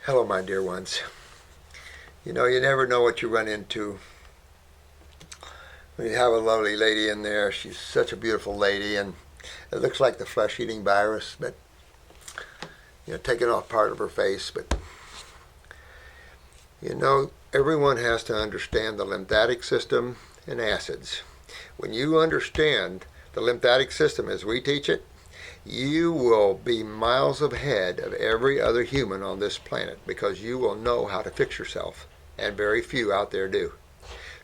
Hello, my dear ones. You know, you never know what you run into when you have a lovely lady in there. She's such a beautiful lady, and it looks like the flesh-eating virus, but, you know, taking off part of her face. But, you know, everyone has to understand the lymphatic system and acids. When you understand the lymphatic system as we teach it, you will be miles ahead of every other human on this planet because you will know how to fix yourself, and very few out there do.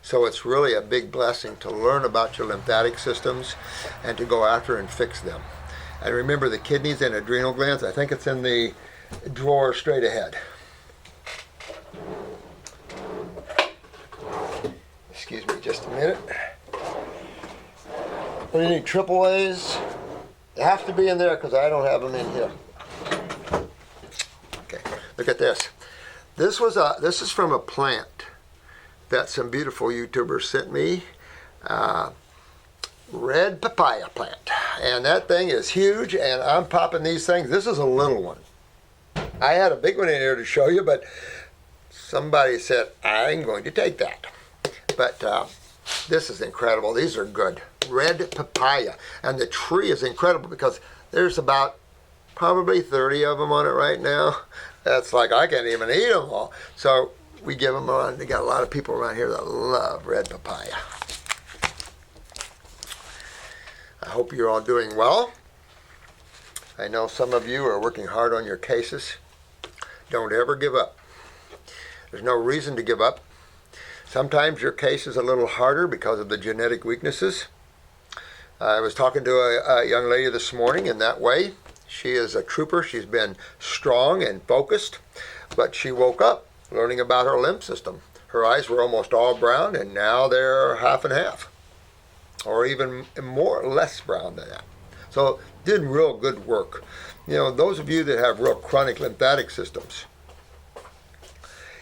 So it's really a big blessing to learn about your lymphatic systems and to go after and fix them. And remember the kidneys and adrenal glands, I think it's in the drawer straight ahead. Excuse me just a minute. What do you need, triple A's? They have to be in there because I don't have them in here. Okay, look at this. This is from a plant that some beautiful YouTubers sent me. Red papaya plant. And that thing is huge, and I'm popping these things. This is a little one. I had a big one in here to show you, but somebody said, I'm going to take that. But this is incredible. These are good. Red papaya. And the tree is incredible because there's about probably 30 of them on it right now. That's like I can't even eat them all. So we give them on. They got a lot of people around here that love red papaya. I hope you're all doing well. I know some of you are working hard on your cases. Don't ever give up. There's no reason to give up. Sometimes your case is a little harder because of the genetic weaknesses. I was talking to a young lady this morning in that way. She is a trooper. She's been strong and focused, but she woke up learning about her lymph system. Her eyes were almost all brown, and now they're half and half, or even more, less brown than that. So did real good work. You know, those of you that have real chronic lymphatic systems,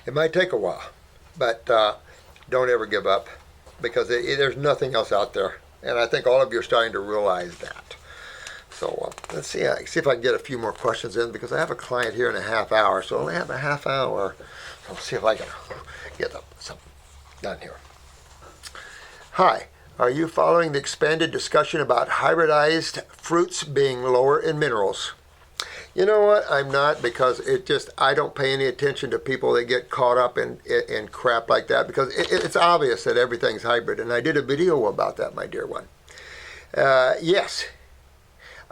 it might take a while, but don't ever give up because there's nothing else out there. And I think all of you are starting to realize that. So let's see if I can get a few more questions in because I have a client here in a half hour. So I only have a half hour. So let's see if I can get something done here. Hi, are you following the expanded discussion about hybridized fruits being lower in minerals? You know what? I'm not because I don't pay any attention to people that get caught up in crap like that because it's obvious that everything's hybrid. And I did a video about that, my dear one. Yes,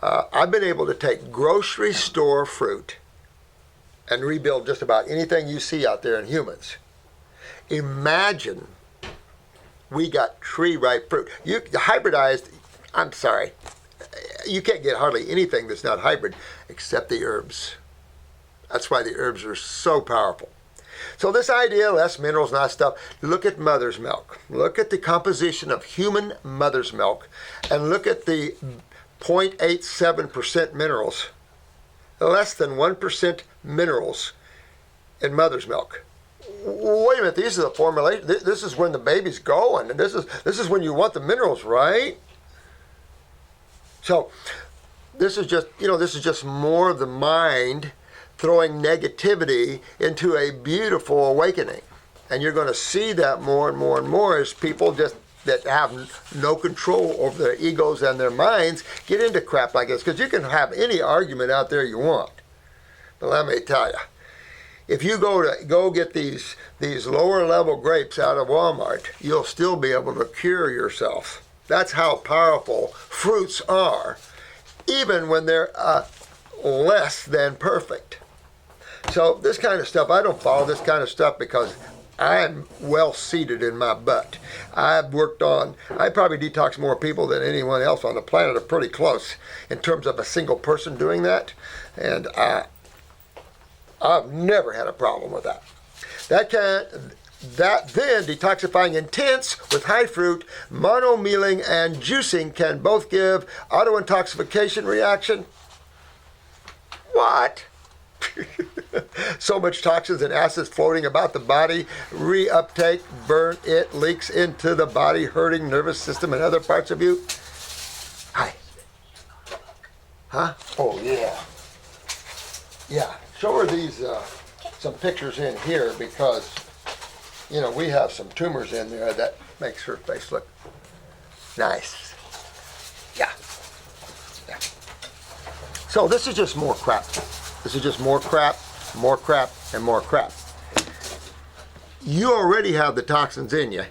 I've been able to take grocery store fruit and rebuild just about anything you see out there in humans. Imagine we got tree-ripe fruit. Hybridized, I'm sorry. You can't get hardly anything that's not hybrid except the herbs. That's why the herbs are so powerful. So this idea, less minerals, not stuff, look at mother's milk. Look at the composition of human mother's milk and look at the 0.87% minerals. Less than 1% minerals in mother's milk. Wait a minute, these are the formulation. This is when the baby's going, and this is when you want the minerals, right? So this is just more of the mind throwing negativity into a beautiful awakening. And you're going to see that more and more and more as people just that have no control over their egos and their minds get into crap like this. Because you can have any argument out there you want. But let me tell you, if you go get these lower level grapes out of Walmart, you'll still be able to cure yourself. That's how powerful fruits are, even when they're less than perfect. So this kind of stuff, I don't follow this kind of stuff because I'm well seated in my butt. I probably detox more people than anyone else on the planet, or pretty close in terms of a single person doing that. And I've never had a problem with that. That then detoxifying intense with high fruit, monomealing, and juicing can both give autointoxification reaction. What? So much toxins and acids floating about the body, reuptake, burn it, leaks into the body, hurting nervous system and other parts of you. Hi. Huh? Oh, yeah. Yeah. Show her these some pictures in here because, you know, we have some tumors in there that makes her face look nice. Yeah. Yeah. So this is just more crap. This is just more crap, and more crap. You already have the toxins in you,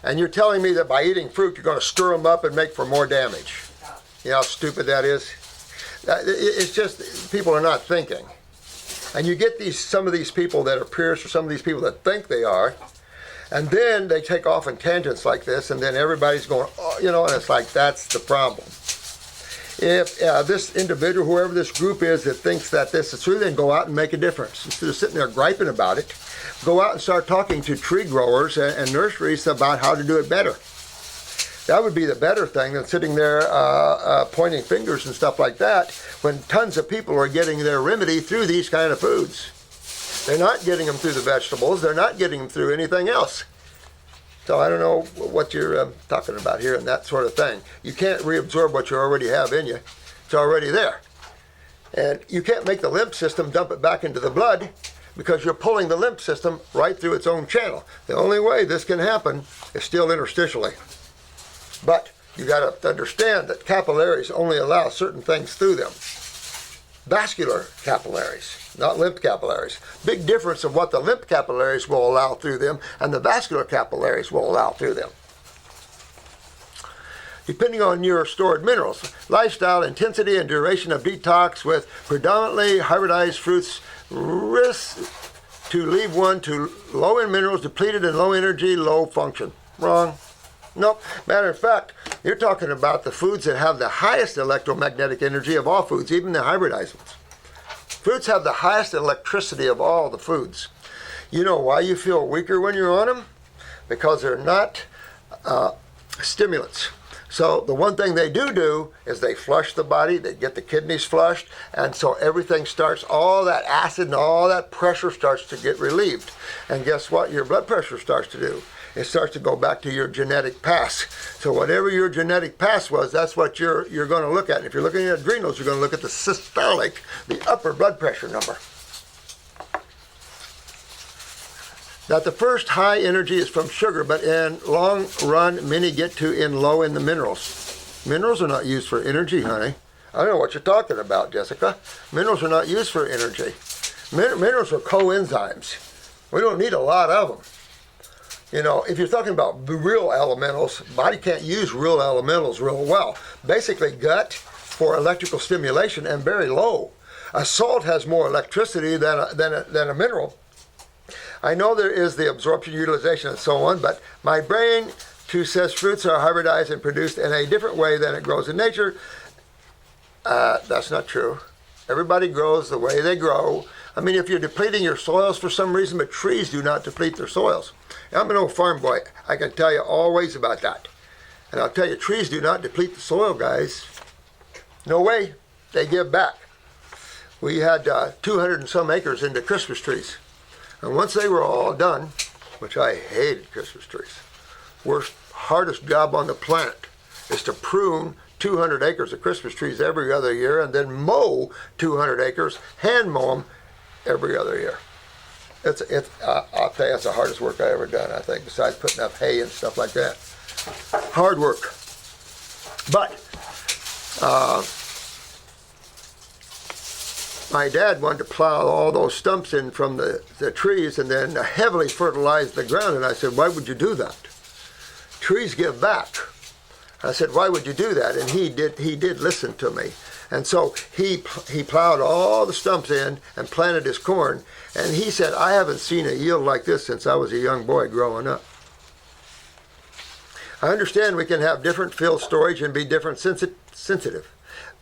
and you're telling me that by eating fruit you're going to stir them up and make for more damage. You know how stupid that is? It's just, people are not thinking. And you get some of these people that are pierced, or some of these people that think they are, and then they take off in tangents like this, and then everybody's going, oh, you know, and it's like, that's the problem. If this individual, whoever this group is that thinks that this is true, then go out and make a difference. Instead of sitting there griping about it, go out and start talking to tree growers and nurseries about how to do it better. That would be the better thing than sitting there pointing fingers and stuff like that when tons of people are getting their remedy through these kind of foods. They're not getting them through the vegetables. They're not getting them through anything else. So I don't know what you're talking about here and that sort of thing. You can't reabsorb what you already have in you. It's already there. And you can't make the lymph system dump it back into the blood because you're pulling the lymph system right through its own channel. The only way this can happen is still interstitially. But you got to understand that capillaries only allow certain things through them. Vascular capillaries, not lymph capillaries. Big difference of what the lymph capillaries will allow through them and the vascular capillaries will allow through them. Depending on your stored minerals, lifestyle, intensity, and duration of detox with predominantly hybridized fruits, risk to leave one to low in minerals, depleted and low energy, low function. Wrong. Nope. Matter of fact, you're talking about the foods that have the highest electromagnetic energy of all foods, even the hybridized ones. Fruits have the highest electricity of all the foods. You know why you feel weaker when you're on them? Because they're not stimulants. So the one thing they do is they flush the body, they get the kidneys flushed, and so everything starts, all that acid and all that pressure starts to get relieved. And guess what? Your blood pressure starts to do. It starts to go back to your genetic past. So whatever your genetic past was, that's what you're going to look at. And if you're looking at adrenals, you're going to look at the systolic, the upper blood pressure number. That the first high energy is from sugar, but in long run, many get to in low in the minerals. Minerals are not used for energy, honey. I don't know what you're talking about, Jessica. Minerals are not used for energy. Minerals are coenzymes. We don't need a lot of them. You know, if you're talking about real elementals, body can't use real elementals real well. Basically, gut for electrical stimulation and very low. A salt has more electricity than a mineral. I know there is the absorption, utilization, and so on, but my brain too says fruits are hybridized and produced in a different way than it grows in nature. That's not true. Everybody grows the way they grow. I mean, if you're depleting your soils for some reason, but trees do not deplete their soils. I'm an old farm boy. I can tell you always about that. And I'll tell you, trees do not deplete the soil, guys. No way. They give back. We had 200 and some acres into Christmas trees. And once they were all done, which I hated Christmas trees, worst, hardest job on the planet is to prune 200 acres of Christmas trees every other year and then mow 200 acres, hand mow them every other year. I'll tell you, that's the hardest work I ever done, I think, besides putting up hay and stuff like that. Hard work. But my dad wanted to plow all those stumps in from the trees and then heavily fertilize the ground. And I said, why would you do that? Trees give back. I said, why would you do that? And he did listen to me. And so he plowed all the stumps in and planted his corn. And he said, I haven't seen a yield like this since I was a young boy growing up. I understand we can have different field storage and be different sensitive.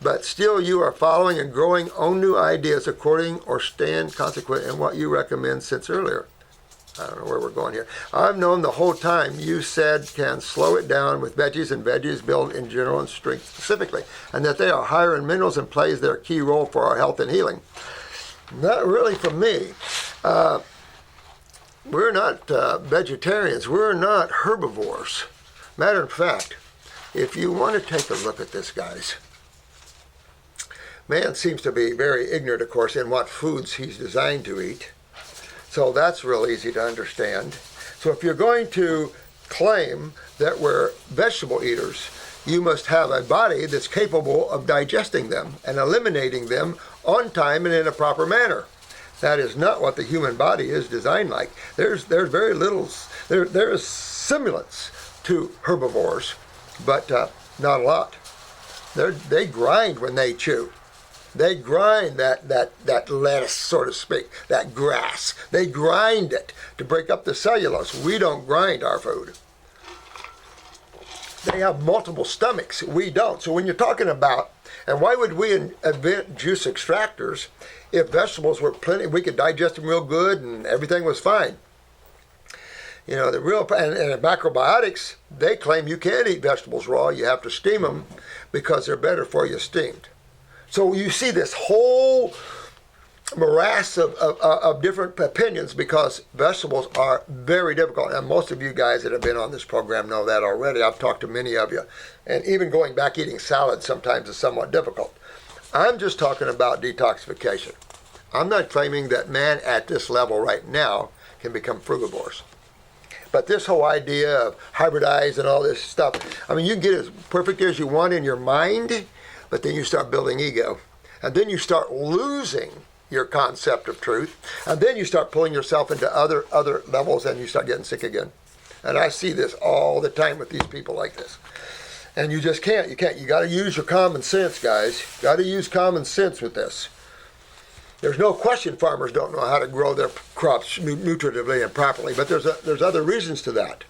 But still you are following and growing own new ideas according or stand consequent in what you recommend since earlier. I don't know where we're going here. I've known the whole time you said can slow it down with veggies and veggies build in general and strength specifically, and that they are higher in minerals and plays their key role for our health and healing. Not really for me. We're not vegetarians. We're not herbivores. Matter of fact, if you want to take a look at this, guys, man seems to be very ignorant, of course, in what foods he's designed to eat. So that's real easy to understand. So if you're going to claim that we're vegetable eaters, you must have a body that's capable of digesting them and eliminating them on time and in a proper manner. That is not what the human body is designed like. There's very little, there is semblance to herbivores, but not a lot. They grind when they chew. They grind that lettuce, so to speak, that grass. They grind it to break up the cellulose. We don't grind our food. They have multiple stomachs. We don't. So when you're talking about, and why would we invent juice extractors if vegetables were plenty, we could digest them real good and everything was fine? You know, and macrobiotics, they claim you can't eat vegetables raw. You have to steam them because they're better for you steamed. So you see this whole morass of different opinions because vegetables are very difficult. And most of you guys that have been on this program know that already. I've talked to many of you. And even going back eating salad sometimes is somewhat difficult. I'm just talking about detoxification. I'm not claiming that man at this level right now can become frugivores. But this whole idea of hybridized and all this stuff, I mean, you can get as perfect as you want in your mind, but then you start building ego. And then you start losing your concept of truth. And then you start pulling yourself into other levels and you start getting sick again. And I see this all the time with these people like this. And you just can't. You can't. You got to use your common sense, guys. Got to use common sense with this. There's no question farmers don't know how to grow their crops nutritively and properly, but there's other reasons to that.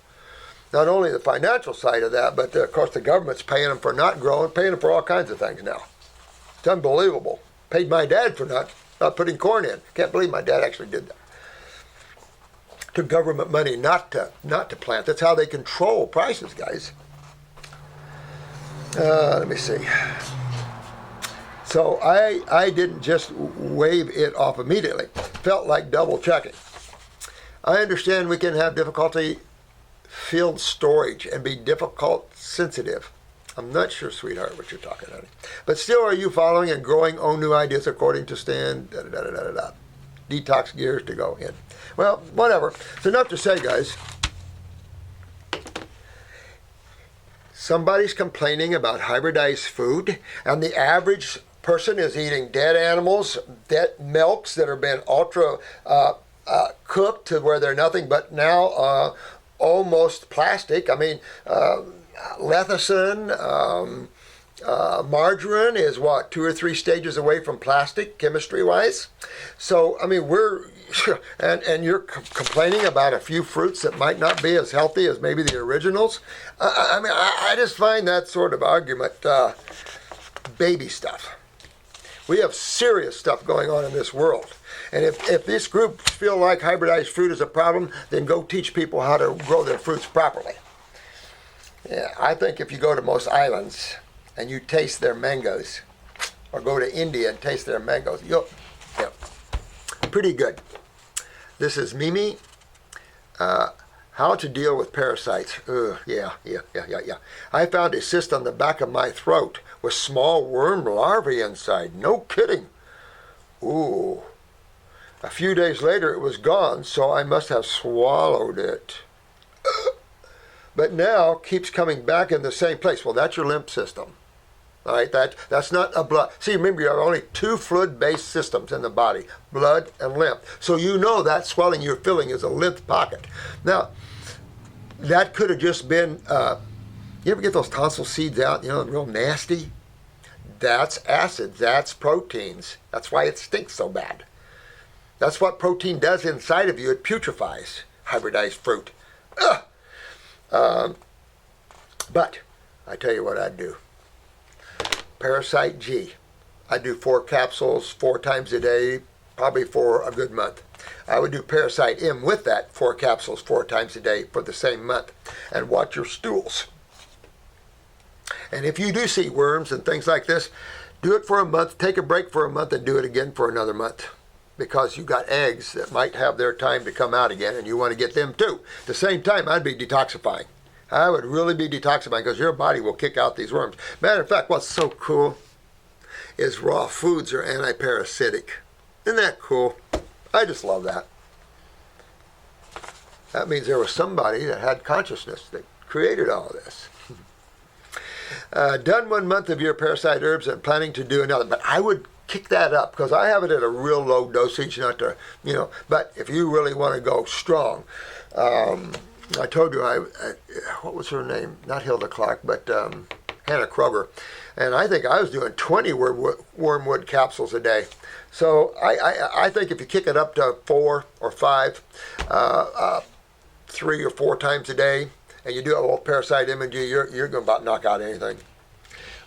Not only the financial side of that, but of course the government's paying them for not growing, paying them for all kinds of things now. It's unbelievable. Paid my dad for not putting corn in. Can't believe my dad actually did that. Took government money not to plant. That's how they control prices, guys. Let me see. So I didn't just wave it off immediately. Felt like double checking. I understand we can have difficulty field storage and be difficult sensitive. I'm not sure, sweetheart, what you're talking about. But still, are you following and growing own new ideas according to Stan? Detox gears to go in. Well, whatever. It's enough to say, guys. Somebody's complaining about hybridized food, and the average person is eating dead animals, dead milks that have been ultra cooked to where they're nothing but now almost plastic. I mean, lecithin, margarine is what, 2 or 3 stages away from plastic, chemistry-wise. So, I mean, and you're complaining about a few fruits that might not be as healthy as maybe the originals. I mean, I just find that sort of argument baby stuff. We have serious stuff going on in this world. And if these groups feel like hybridized fruit is a problem, then go teach people how to grow their fruits properly. Yeah, I think if you go to most islands and you taste their mangoes, or go to India and taste their mangoes, pretty good. This is Mimi. How to deal with parasites. Yeah. I found a cyst on the back of my throat with small worm larvae inside. No kidding. Ooh. A few days later it was gone, so I must have swallowed it. But now keeps coming back in the same place. Well, that's your lymph system. All right, that's not a blood. See, remember, you have only 2 fluid-based systems in the body, blood and lymph. So you know that swelling you're feeling is a lymph pocket. Now, that could have just been, you ever get those tonsil seeds out, real nasty? That's acid, that's proteins. That's why it stinks so bad. That's what protein does inside of you. It putrefies hybridized fruit. But I tell you what I'd do. Parasite G. I do 4 capsules 4 times a day, probably for a good month. I would do Parasite M with that 4 capsules 4 times a day for the same month, and watch your stools. And if you do see worms and things like this, do it for a month, take a break for a month, and do it again for another month. Because you got eggs that might have their time to come out again, and you want to get them too. At the same time, I'd be detoxifying. I would really be detoxifying because your body will kick out these worms. Matter of fact, what's so cool is raw foods are anti-parasitic. Isn't that cool? I just love that. That means there was somebody that had consciousness that created all this. Done 1 month of your parasite herbs and planning to do another. But I would kick that up because I have it at a real low dosage, not to, but if you really want to go strong, I told you, what was her name? Not Hilda Clark, but Hannah Kroger. And I think I was doing 20 wormwood capsules a day. So I think if you kick it up to 4 or 5, 3 or 4 times a day, and you do a little parasite imaging, you're going to about knock out anything.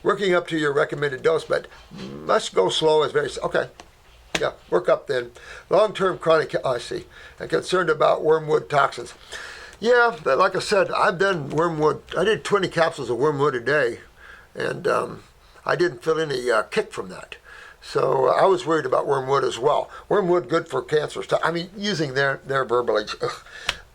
Working up to your recommended dose, but must go slow as very, okay. Yeah, work up then. Long-term chronic, I see. I'm concerned about wormwood toxins. Yeah, but like I said, I've done wormwood. I did 20 capsules of wormwood a day, and I didn't feel any kick from that. So I was worried about wormwood as well. Wormwood good for cancer stuff. I mean, using their verbiage.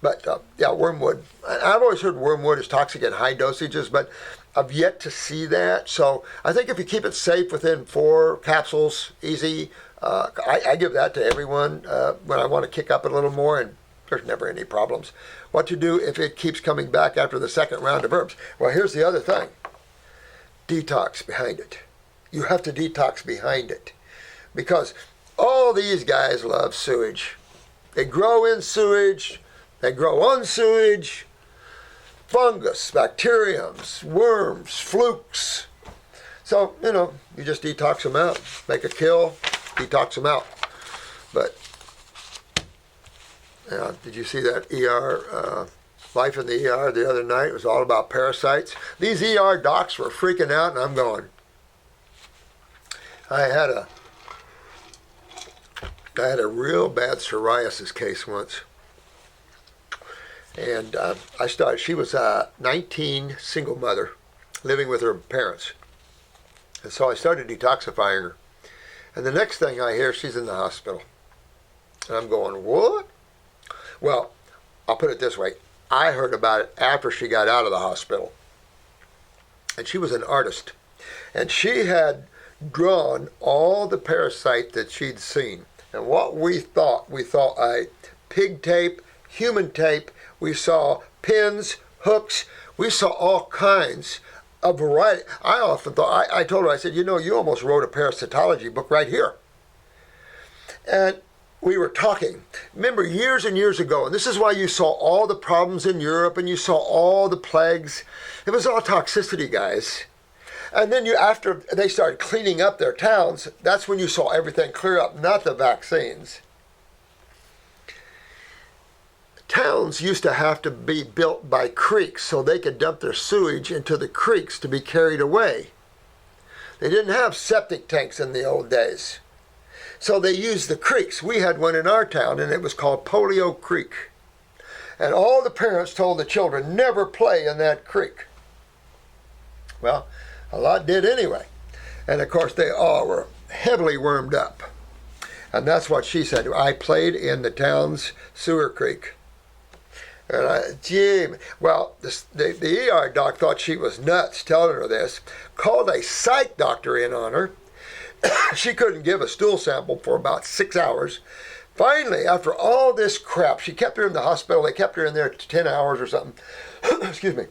But yeah, wormwood. I've always heard wormwood is toxic at high dosages, but I've yet to see that. So I think if you keep it safe within 4 capsules, easy. I give that to everyone when I want to kick up a little more, and there's never any problems. What to do if it keeps coming back after the second round of herbs? Well, here's the other thing. Detox behind it. You have to detox behind it. Because all these guys love sewage. They grow in sewage. They grow on sewage. Fungus, bacteriums, worms, flukes. So, you just detox them out. Make a kill, detox them out. But, did you see that ER, Life in the ER the other night? It was all about parasites. These ER docs were freaking out, and I'm going, I had a real bad psoriasis case once. And she was a 19 single mother living with her parents. And so I started detoxifying her. And the next thing I hear, she's in the hospital. And I'm going, what? Well, I'll put it this way. I heard about it after she got out of the hospital. And she was an artist. And she had drawn all the parasites that she'd seen. And what we thought a pig tape, human tape, we saw pins, hooks, we saw all kinds of variety. I often thought, I told her, I said, you almost wrote a parasitology book right here. And we were talking. Remember years and years ago, and this is why you saw all the problems in Europe and you saw all the plagues. It was all toxicity, guys. And then after they started cleaning up their towns, that's when you saw everything clear up, not the vaccines. Towns used to have to be built by creeks so they could dump their sewage into the creeks to be carried away. They didn't have septic tanks in the old days. So they used the creeks. We had one in our town, and it was called Polio Creek. And all the parents told the children, never play in that creek. Well, a lot did anyway. And of course, they all were heavily wormed up. And that's what she said. I played in the town's sewer creek. And the ER doc thought she was nuts telling her this, called a psych doctor in on her. She couldn't give a stool sample for about 6 hours. Finally, after all this crap, she kept her in the hospital. They kept her in there 10 hours or something. Excuse me.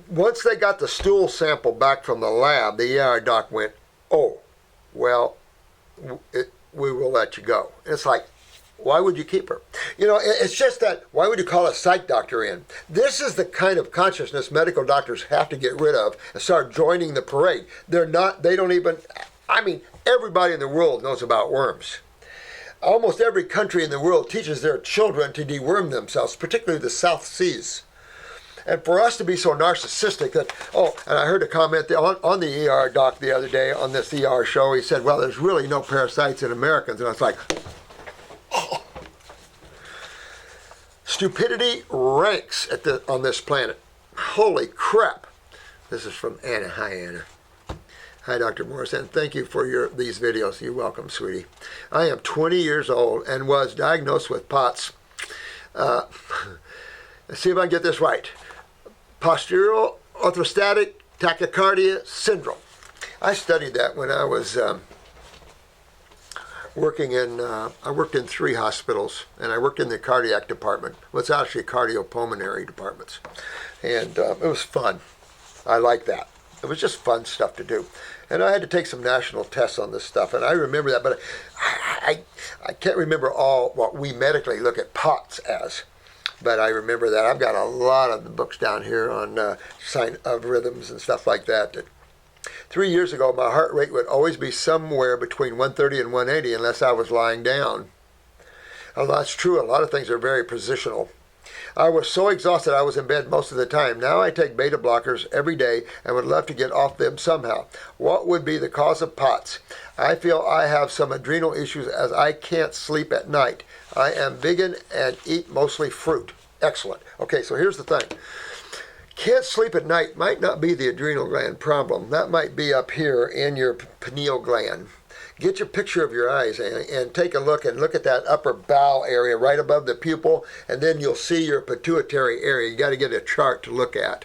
Once they got the stool sample back from the lab, the ER doc went, oh, well, we will let you go. And it's like, why would you keep her? It's just that, why would you call a psych doctor in? This is the kind of consciousness medical doctors have to get rid of and start joining the parade. Everybody in the world knows about worms. Almost every country in the world teaches their children to deworm themselves, particularly the South Seas. And for us to be so narcissistic that, and I heard a comment on the ER doc the other day on this ER show, he said, well, there's really no parasites in Americans. And I was like, stupidity ranks on this planet. Holy crap. This is from Anna. Hi, Anna. Hi, Dr. Morse, and thank you for these videos. You're welcome, sweetie. I am 20 years old and was diagnosed with POTS. Let's see if I can get this right. Postural, Orthostatic, Tachycardia syndrome. I studied that when I was I worked in 3 hospitals, and I worked in the cardiac department. Well, it's actually cardiopulmonary departments. And it was fun. I like that. It was just fun stuff to do. And I had to take some national tests on this stuff, and I remember that, but I can't remember all what we medically look at POTS as. But I remember that. I've got a lot of the books down here on sign of rhythms and stuff like that. 3 years ago, my heart rate would always be somewhere between 130 and 180 unless I was lying down. Well, that's true. A lot of things are very positional. I was so exhausted I was in bed most of the time. Now I take beta blockers every day and would love to get off them somehow. What would be the cause of POTS? I feel I have some adrenal issues as I can't sleep at night. I am vegan and eat mostly fruit. Excellent. Okay, so here's the thing. Can't sleep at night might not be the adrenal gland problem. That might be up here in your pineal gland. Get your picture of your eyes and take a look and look at that upper bowel area right above the pupil, and then you'll see your pituitary area. You got to get a chart to look at.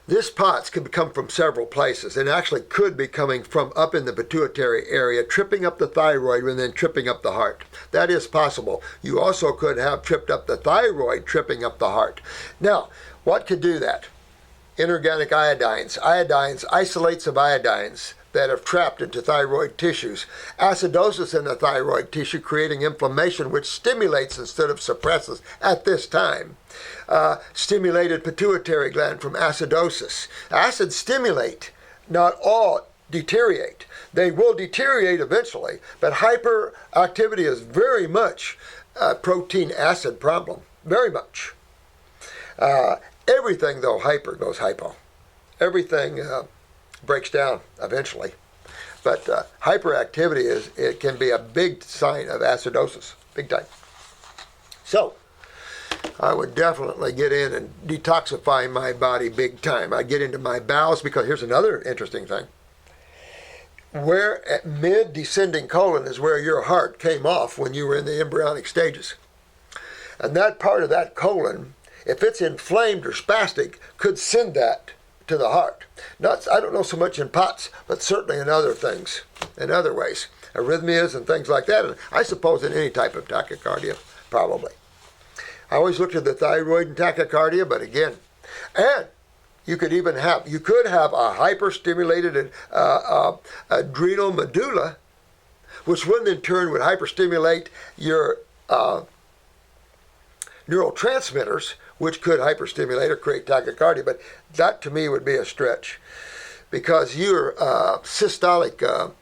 This POTS could come from several places, and actually could be coming from up in the pituitary area, tripping up the thyroid and then tripping up the heart. That is possible. You also could have tripped up the thyroid, tripping up the heart. Now, what could do that? Inorganic iodines. Iodines, isolates of iodines that have trapped into thyroid tissues. Acidosis in the thyroid tissue creating inflammation, which stimulates instead of suppresses at this time. Stimulated pituitary gland from acidosis. Acids stimulate, not all deteriorate. They will deteriorate eventually, but hyperactivity is very much a protein acid problem. Very much. Everything, though, hyper goes hypo. Everything breaks down eventually. But hyperactivity it can be a big sign of acidosis, big time. So I would definitely get in and detoxify my body big time. I get into my bowels, because here's another interesting thing. Where at mid-descending colon is where your heart came off when you were in the embryonic stages. And that part of that colon, if it's inflamed or spastic, could send that to the heart. I don't know so much in POTS, but certainly in other things, in other ways. Arrhythmias and things like that, and I suppose in any type of tachycardia, probably. I always looked at the thyroid and tachycardia, but again, and you could have a hyperstimulated adrenal medulla, which would in turn would hyperstimulate your neurotransmitters, which could hyperstimulate or create tachycardia, but that to me would be a stretch, because your systolic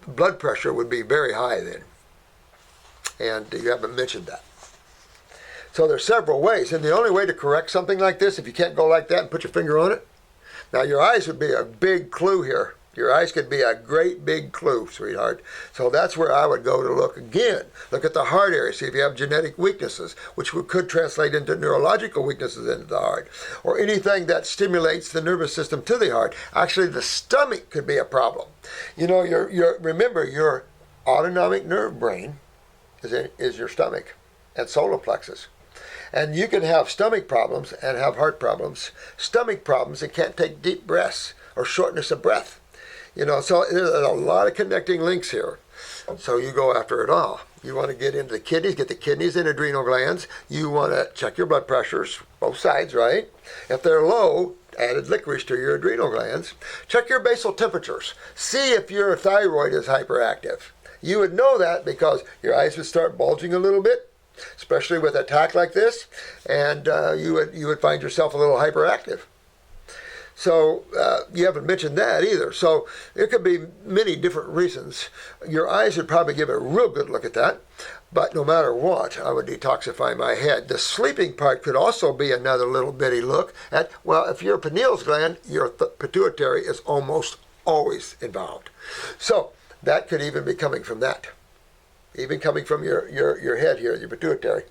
blood pressure would be very high then, and you haven't mentioned that. So there's several ways, and the only way to correct something like this, if you can't go like that and put your finger on it, now your eyes would be a big clue here. Your eyes could be a great big clue, sweetheart. So that's where I would go to look again. Look at the heart area, see if you have genetic weaknesses, which could translate into neurological weaknesses into the heart, or anything that stimulates the nervous system to the heart. Actually, the stomach could be a problem. You know, remember, your autonomic nerve brain is your stomach and solar plexus. And you can have stomach problems and have heart problems. Stomach problems, it can't take deep breaths or shortness of breath. You know, so there's a lot of connecting links here. So you go after it all. You want to get into the kidneys, get the kidneys and adrenal glands. You want to check your blood pressures, both sides, right? If they're low, added licorice to your adrenal glands. Check your basal temperatures. See if your thyroid is hyperactive. You would know that because your eyes would start bulging a little bit, especially with an attack like this, and you would find yourself a little hyperactive. So you haven't mentioned that either. So there could be many different reasons. Your eyes would probably give a real good look at that. But no matter what, I would detoxify my head. The sleeping part could also be another little bitty look at, well, if you're a pineal gland, your pituitary is almost always involved. So that could even be coming from that. Even coming from your head here, your pituitary.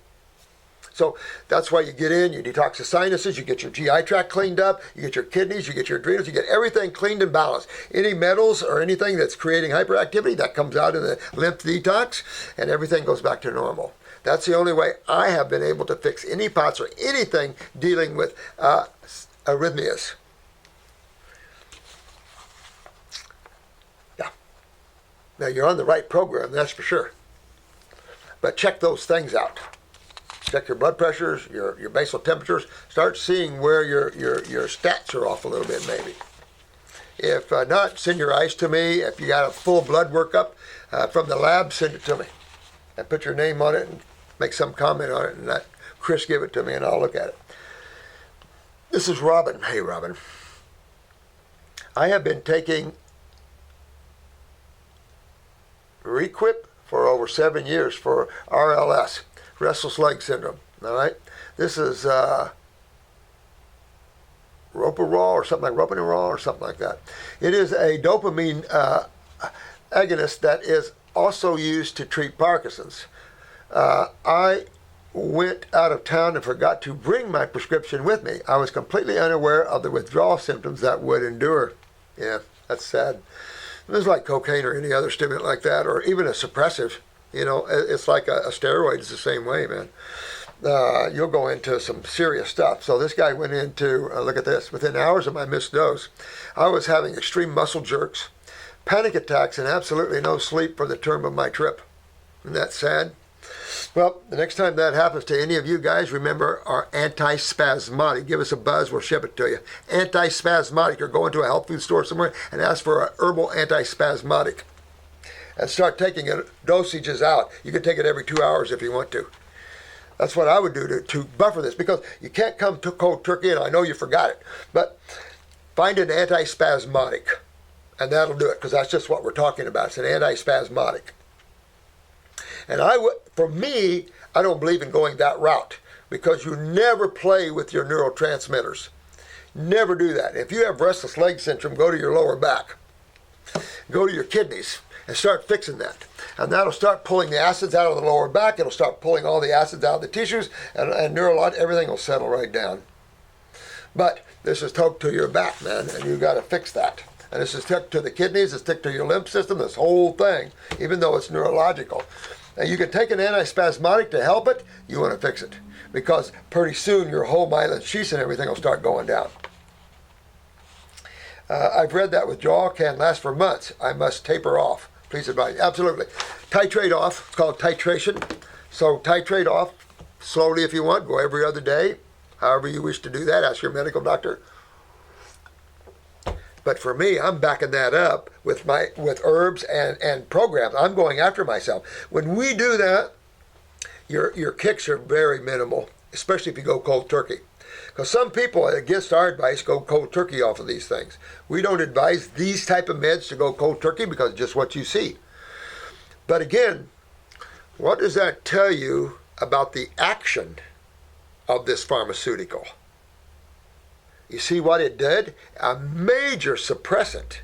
So that's why you get in, you detox the sinuses, you get your GI tract cleaned up, you get your kidneys, you get your adrenals, you get everything cleaned and balanced. Any metals or anything that's creating hyperactivity, that comes out in the lymph detox, and everything goes back to normal. That's the only way I have been able to fix any POTS or anything dealing with arrhythmias. Yeah. Now, you're on the right program, that's for sure. But check those things out. Check your blood pressures, your basal temperatures. Start seeing where your stats are off a little bit, maybe. If not, send your ice to me. If you got a full blood workup from the lab, send it to me. And put your name on it and make some comment on it, and let Chris give it to me, and I'll look at it. This is Robin. Hey, Robin. I have been taking requip for over 7 years for RLS, restless leg syndrome. All right, this is ropinerole or something like that. It is a dopamine agonist that is also used to treat Parkinson's. I went out of town and forgot to bring my prescription with me. I was completely unaware of the withdrawal symptoms that would endure. Yeah, that's sad. It's like cocaine or any other stimulant like that, or even a suppressive. You know, it's like a steroid. It's the same way, man. You'll go into some serious stuff. So this guy went into, look at this, within hours of my missed dose, I was having extreme muscle jerks, panic attacks, and absolutely no sleep for the term of my trip. Isn't that sad? Well, the next time that happens to any of you guys, remember our antispasmodic. Give us a buzz, we'll ship it to you. Antispasmodic, or go into a health food store somewhere and ask for an herbal antispasmodic. And start taking it, dosages out. You can take it every 2 hours if you want to. That's what I would do to buffer this, because you can't come to cold turkey, and I know you forgot it, but find an antispasmodic, and that'll do it, because that's just what we're talking about. It's an antispasmodic. And for me, I don't believe in going that route, because you never play with your neurotransmitters. Never do that. If you have restless leg syndrome, go to your lower back. Go to your kidneys and start fixing that. And that'll start pulling the acids out of the lower back. It'll start pulling all the acids out of the tissues, and neurologic, everything will settle right down. But this is hooked to your back, man, and you've got to fix that. And this is hooked to the kidneys, it's hooked to your lymph system, this whole thing, even though it's neurological. And you can take an antispasmodic to help it, you want to fix it. Because pretty soon your whole myelin sheaths and everything will start going down. I've read that withdrawal can last for months. I must taper off. Please advise. Absolutely. Titrate off. It's called titration. So titrate off slowly if you want. Go every other day. However you wish to do that. Ask your medical doctor. But for me, I'm backing that up with herbs and programs. I'm going after myself. When we do that, your kicks are very minimal, especially if you go cold turkey. Because some people, against our advice, go cold turkey off of these things. We don't advise these type of meds to go cold turkey because it's just what you see. But again, what does that tell you about the action of this pharmaceutical? You see what it did? A major suppressant.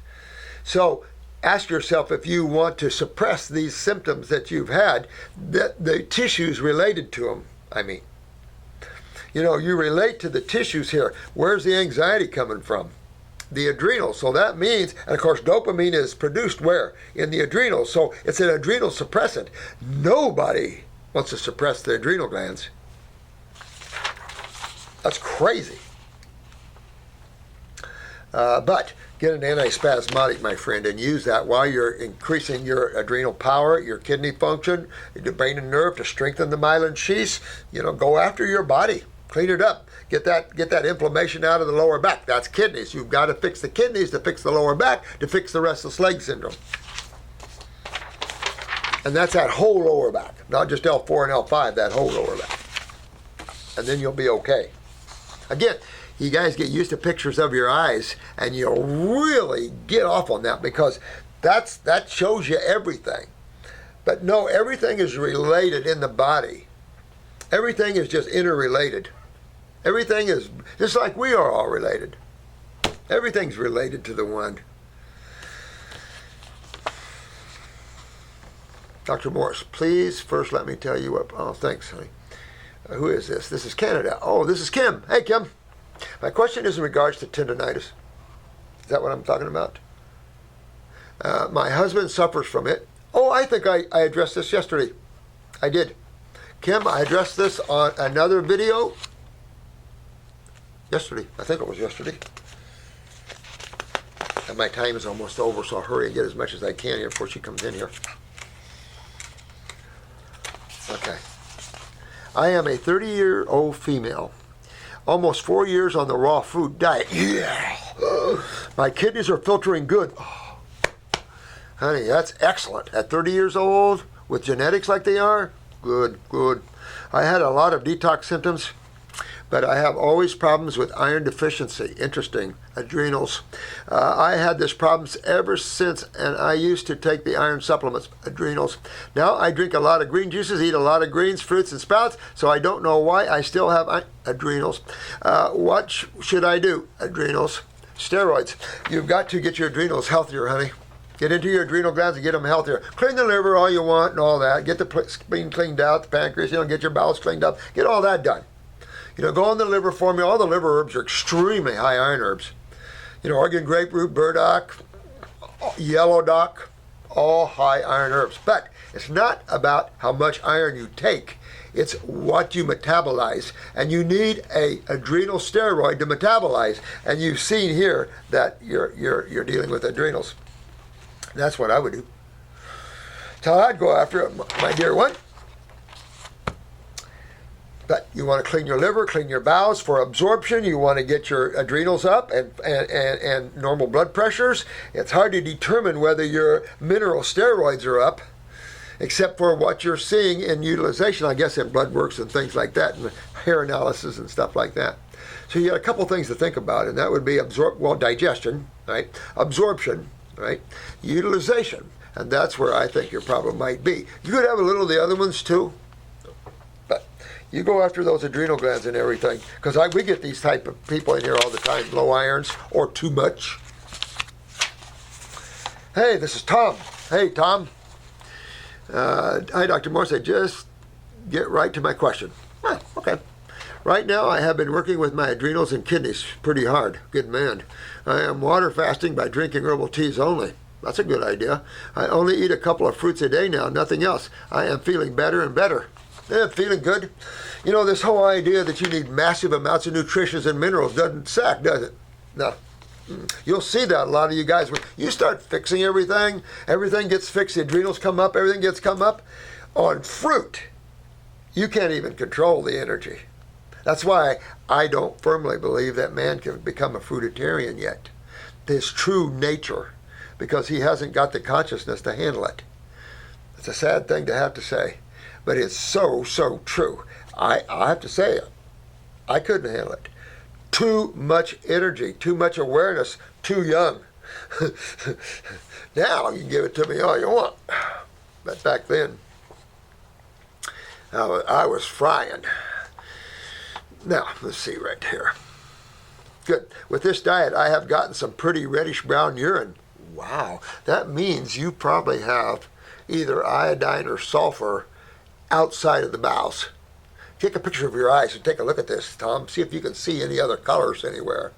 So ask yourself if you want to suppress these symptoms that you've had, that the tissues related to them, I mean. You know, you relate to the tissues here. Where's the anxiety coming from? The adrenal. So that means, and of course dopamine is produced where? In the adrenal. So it's an adrenal suppressant. Nobody wants to suppress the adrenal glands. That's crazy. But get an antispasmodic, my friend, and use that while you're increasing your adrenal power, your kidney function, your brain and nerve to strengthen the myelin sheaths. You know, go after your body. Clean it up. Get that inflammation out of the lower back. That's kidneys. You've got to fix the kidneys to fix the lower back, to fix the restless leg syndrome. And that's that whole lower back, not just L4 and L5, that whole lower back. And then you'll be okay. Again, you guys get used to pictures of your eyes, and you'll really get off on that, because that shows you everything. But no, everything is related in the body. Everything is just interrelated. Everything is just like we are all related. Everything's related to the one. Dr. Morse, please first let me tell you what. Oh, thanks, honey. Who is this? This is Canada. Oh, this is Kim. Hey, Kim. My question is in regards to tendonitis. Is that what I'm talking about? My husband suffers from it. Oh, I think I addressed this yesterday. I did. Kim, I addressed this on another video yesterday. I think it was yesterday. And my time is almost over, so I'll hurry and get as much as I can here before she comes in here. Okay. I am a 30-year-old female. Almost 4 years on the raw food diet. Yeah. My kidneys are filtering good. Oh, honey, that's excellent. At 30 years old, with genetics like they are, good, good. I had a lot of detox symptoms, but I have always problems with iron deficiency. Interesting. Adrenals. I had this problems ever since, and I used to take the iron supplements. Adrenals. Now I drink a lot of green juices, eat a lot of greens, fruits, and sprouts, so I don't know why I still have adrenals. What should I do? Adrenals. Steroids. You've got to get your adrenals healthier, honey. Get into your adrenal glands and get them healthier. Clean the liver all you want and all that. Get the spleen cleaned out, the pancreas, get your bowels cleaned up. Get all that done. Go on the liver formula. All the liver herbs are extremely high iron herbs. Oregon grapefruit, burdock, yellow dock, all high iron herbs. But it's not about how much iron you take. It's what you metabolize. And you need a adrenal steroid to metabolize. And you've seen here that you're dealing with adrenals. That's what I would do. So I'd go after it, my dear one. But you want to clean your liver, clean your bowels for absorption. You want to get your adrenals up and normal blood pressures. It's hard to determine whether your mineral steroids are up, except for what you're seeing in utilization, I guess, in blood works and things like that, and hair analysis and stuff like that. So you got a couple things to think about, and that would be digestion, right? Absorption, right? Utilization, and that's where I think your problem might be. You could have a little of the other ones too. You go after those adrenal glands and everything, because we get these type of people in here all the time, low irons or too much. Hey, this is Tom. Hey, Tom. Hi, Dr. Morse. Just get right to my question. Okay. Right now, I have been working with my adrenals and kidneys pretty hard. Good man. I am water fasting by drinking herbal teas only. That's a good idea. I only eat a couple of fruits a day now, nothing else. I am feeling better and better. Feeling good. This whole idea that you need massive amounts of nutrition and minerals doesn't sack, does it? No. You'll see that a lot of you guys, when you start fixing everything gets fixed, the adrenals come up, everything gets come up. On fruit, you can't even control the energy. That's why I don't firmly believe that man can become a fruitarian yet. His true nature, because he hasn't got the consciousness to handle it. It's a sad thing to have to say. But it's so, so true. I have to say, I couldn't handle it. Too much energy, too much awareness, too young. Now you can give it to me all you want. But back then, I was frying. Now, let's see right here. Good. With this diet, I have gotten some pretty reddish brown urine. Wow. That means you probably have either iodine or sulfur outside of the bowels. Take a picture of your eyes and take a look at this, Tom. See if you can see any other colors anywhere.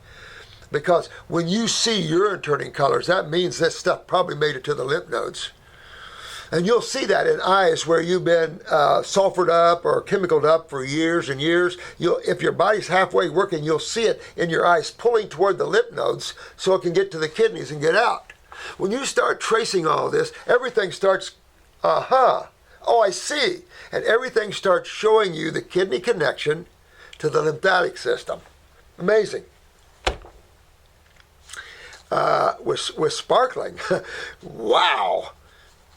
Because when you see urine turning colors, that means this stuff probably made it to the lymph nodes. And you'll see that in eyes where you've been sulfured up or chemicaled up for years and years. If your body's halfway working, you'll see it in your eyes pulling toward the lymph nodes so it can get to the kidneys and get out. When you start tracing all this, everything starts, oh, I see. And everything starts showing you the kidney connection to the lymphatic system. Amazing. With sparkling. Wow.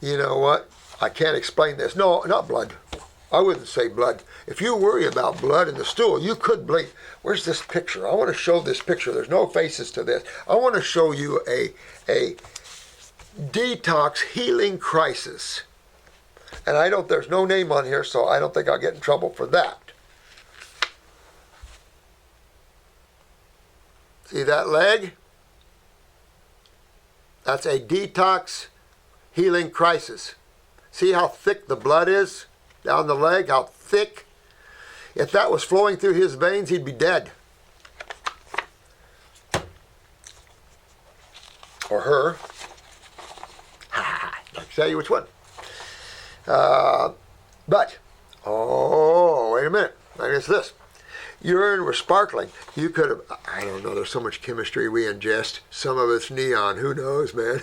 You know what? I can't explain this. No, not blood. I wouldn't say blood. If you worry about blood in the stool, you could bleed. Where's this picture? I want to show this picture. There's no faces to this. I want to show you a detox healing crisis. And there's no name on here, so I don't think I'll get in trouble for that. See that leg? That's a detox healing crisis. See how thick the blood is down the leg? How thick? If that was flowing through his veins, he'd be dead. Or her. I'll tell you which one. But, wait a minute. I guess this. urine was sparkling. You could have, I don't know, there's so much chemistry we ingest. Some of it's neon, who knows, man?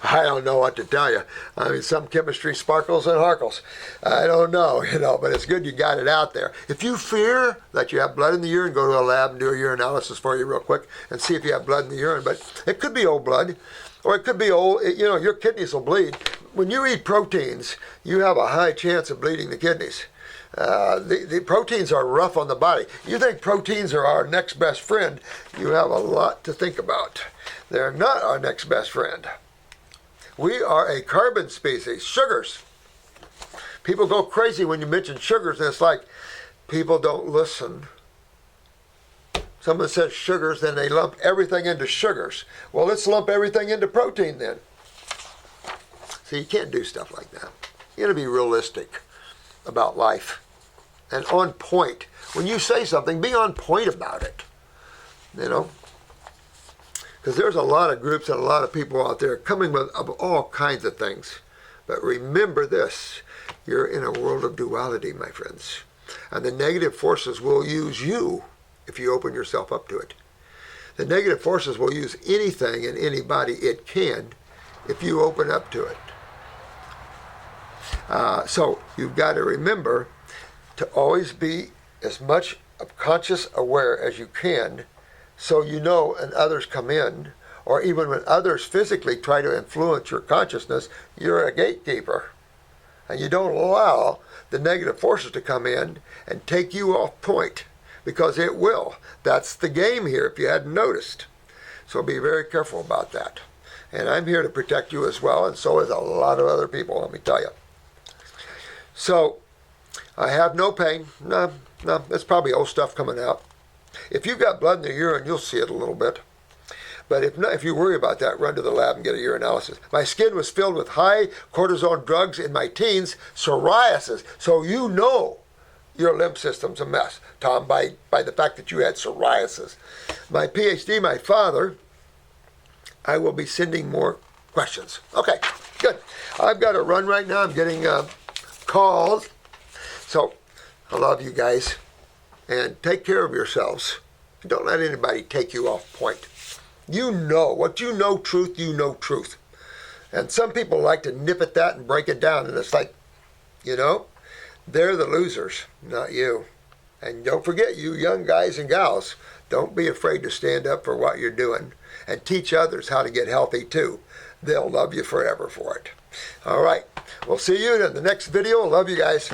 I don't know what to tell you. I mean, some chemistry sparkles and harkles. I don't know, but it's good you got it out there. If you fear that you have blood in the urine, go to a lab and do a urinalysis for you real quick and see if you have blood in the urine. But it could be old blood, or it could be old, your kidneys will bleed. When you eat proteins, you have a high chance of bleeding the kidneys. The proteins are rough on the body. You think proteins are our next best friend, you have a lot to think about. They're not our next best friend. We are a carbon species, sugars. People go crazy when you mention sugars, and it's like people don't listen. Someone says sugars, then they lump everything into sugars. Well, let's lump everything into protein then. So you can't do stuff like that. You got to be realistic about life and on point. When you say something, be on point about it. Because there's a lot of groups and a lot of people out there coming with all kinds of things. But remember this, you're in a world of duality, my friends. And the negative forces will use you if you open yourself up to it. The negative forces will use anything and anybody it can if you open up to it. So you've got to remember to always be as much conscious aware as you can, so when others come in, or even when others physically try to influence your consciousness, you're a gatekeeper. And you don't allow the negative forces to come in and take you off point, because it will. That's the game here, if you hadn't noticed. So be very careful about that. And I'm here to protect you as well, and so is a lot of other people, let me tell you. So, I have no pain. No, that's probably old stuff coming out. If you've got blood in the urine, you'll see it a little bit. But if you worry about that, run to the lab and get a urinalysis. My skin was filled with high cortisone drugs in my teens, psoriasis. So you know your lymph system's a mess, Tom, by the fact that you had psoriasis. My PhD, my father, I will be sending more questions. Okay, good. I've got to run right now. I'm getting calls. So I love you guys. And take care of yourselves. Don't let anybody take you off point. You know. What you know truth, you know truth. And some people like to nip at that and break it down. And it's like, they're the losers, not you. And don't forget, you young guys and gals, don't be afraid to stand up for what you're doing and teach others how to get healthy too. They'll love you forever for it. All right. We'll see you in the next video. Love you guys.